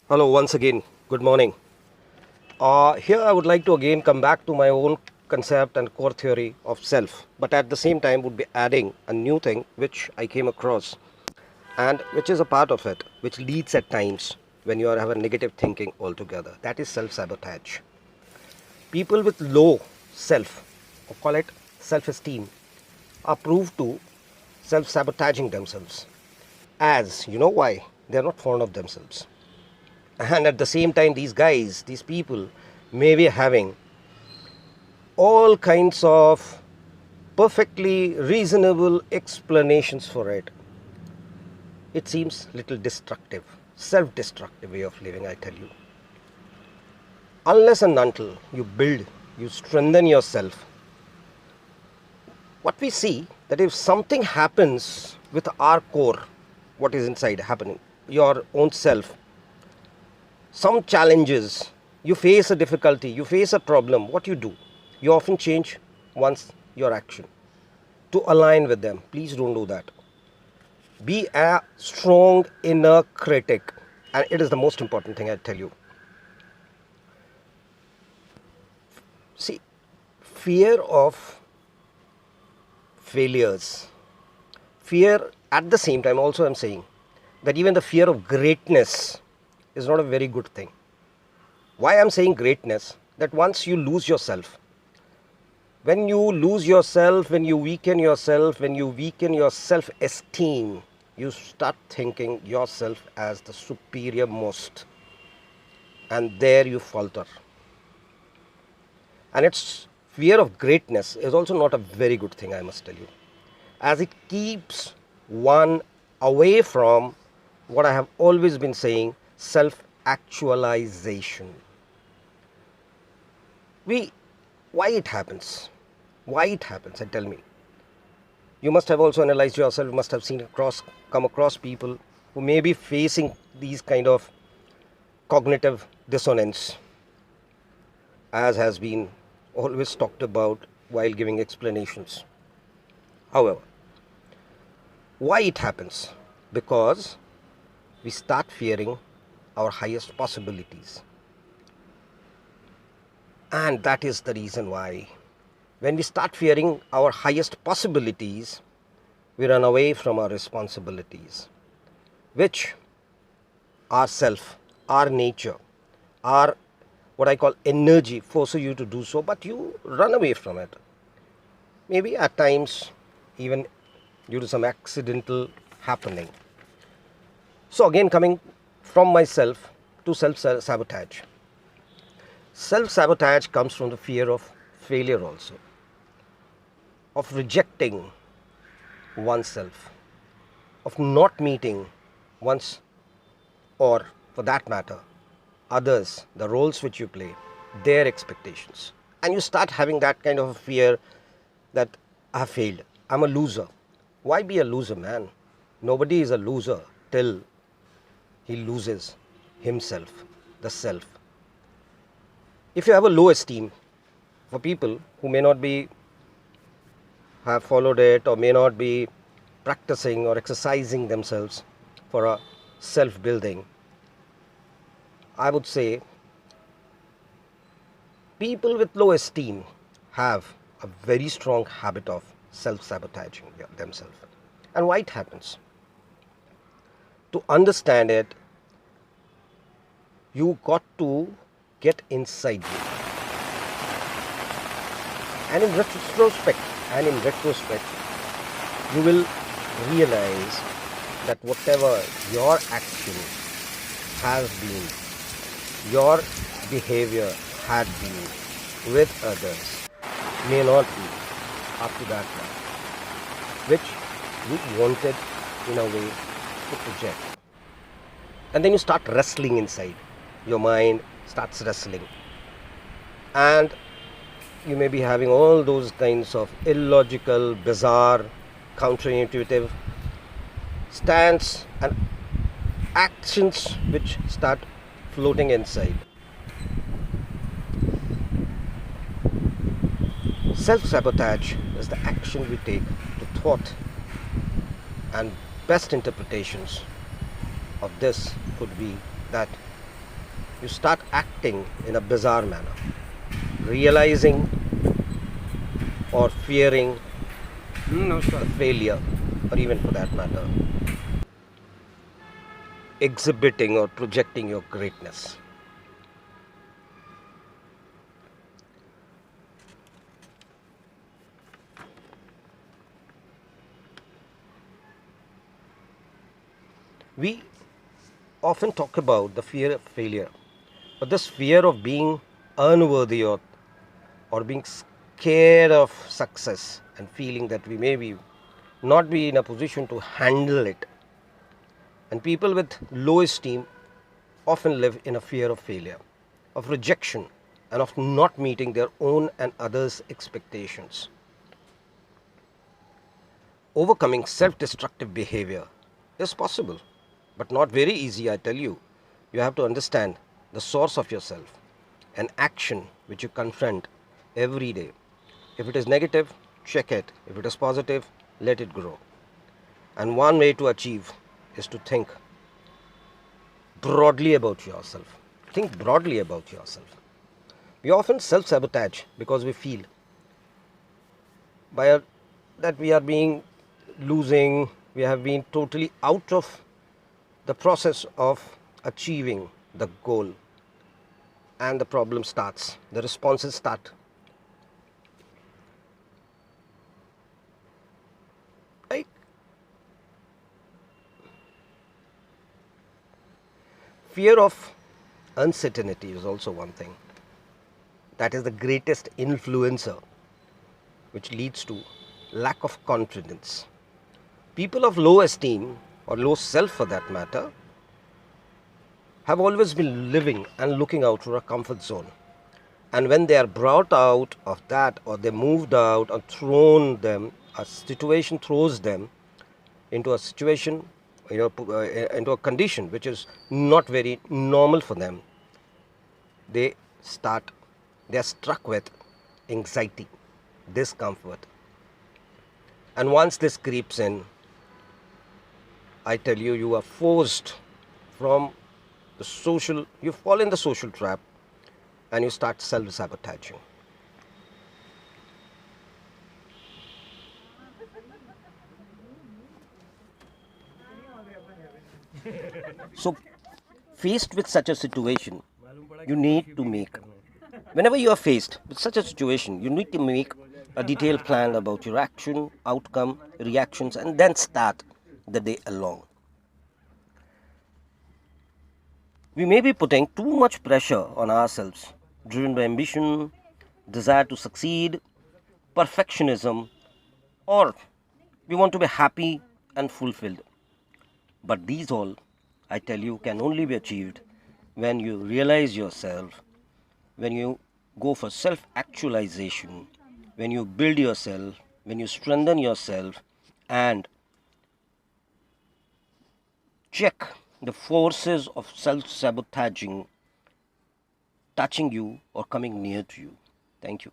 Hello, once again. Good morning. Here I would like to again come back to my own concept and core theory of self, but at the same time would be adding a new thing which I came across and which is a part of it, which leads at times when you have a negative thinking altogether. That is self-sabotage. People with low self, or call it self-esteem, are proved to self-sabotaging themselves. As you know why? They are not fond of themselves. And at the same time, these people may be having all kinds of perfectly reasonable explanations for it. It seems little destructive, self-destructive way of living, I tell you. Unless and until you build, you strengthen yourself, what we see that if something happens with our core, what is inside happening, your own self, some challenges, you face a difficulty, you face a problem, what you do? You often change once your action to align with them. Please don't do that. Be a strong inner critic, and it is the most important thing I tell you. See, fear of failures, fear at the same time, also I'm saying that even the fear of greatness is not a very good thing. Why I'm saying greatness? That once you lose yourself, when you lose yourself, when you weaken yourself, when you weaken your self-esteem, you start thinking yourself as the superior most, and there you falter. And its fear of greatness is also not a very good thing, I must tell you, as it keeps one away from what I have always been saying, self-actualization. Why it happens? Why it happens? And tell me. You must have also analyzed yourself. You must have come across people who may be facing these kind of cognitive dissonance, as has been always talked about while giving explanations. However, why it happens? Because we start fearing our highest possibilities. And that is the reason why when we start fearing our highest possibilities, we run away from our responsibilities, which our self, our nature, our what I call energy forces you to do so, but you run away from it. Maybe at times even due to some accidental happening. So again, coming from myself to self-sabotage. Self-sabotage comes from the fear of failure also, of rejecting oneself, of not meeting one's, or for that matter, others, the roles which you play, their expectations. And you start having that kind of a fear that I have failed, I'm a loser. Why be a loser, man? Nobody is a loser till he loses himself, the self. If you have a low esteem, for people who may not be have followed it or may not be practicing or exercising themselves for a self-building, I would say people with low esteem have a very strong habit of self-sabotaging themselves. And why it happens? To understand it, you got to get inside you. And in retrospect, you will realize that whatever your action has been, your behavior had been with others may not be up to that mark, which you wanted in a way to project. And then you start wrestling inside. Your mind starts wrestling. And you may be having all those kinds of illogical, bizarre, counterintuitive stance and actions which start floating inside. Self-sabotage is the action we take to thwart, and best interpretations of this could be that you start acting in a bizarre manner, realizing or fearing the failure, or even for that matter, exhibiting or projecting your greatness. We often talk about the fear of failure, but this fear of being unworthy or being scared of success and feeling that we may be not be in a position to handle it. And people with low esteem often live in a fear of failure, of rejection, and of not meeting their own and others' expectations. Overcoming self destructive behavior is possible, but not very easy, I tell you. You have to understand the source of yourself, an action which you confront every day. If it is negative, check it. If it is positive, let it grow. And one way to achieve is to think broadly about yourself. Think broadly about yourself. We often self sabotage because we feel by that we are being losing, we have been totally out of the process of achieving the goal, and the problem starts, the responses start. Right? Fear of uncertainty is also one thing that is the greatest influencer, which leads to lack of confidence. People of low esteem, or low self for that matter, have always been living and looking out for a comfort zone. And when they are brought out of that, or they moved out or thrown them, a situation throws them into a situation, into a condition which is not very normal for them, they start, they are struck with anxiety, discomfort. And once this creeps in, I tell you, you are forced from the social, you fall in the social trap and you start self sabotaging. So, faced with such a situation, you need to make, whenever you are faced with such a situation, you need to make a detailed plan about your action, outcome, reactions, and then start the day along. We may be putting too much pressure on ourselves, driven by ambition, desire to succeed, perfectionism, or we want to be happy and fulfilled. But these all, I tell you, can only be achieved when you realize yourself, when you go for self actualization, when you build yourself, when you strengthen yourself, and check the forces of self sabotaging touching you or coming near to you. Thank you.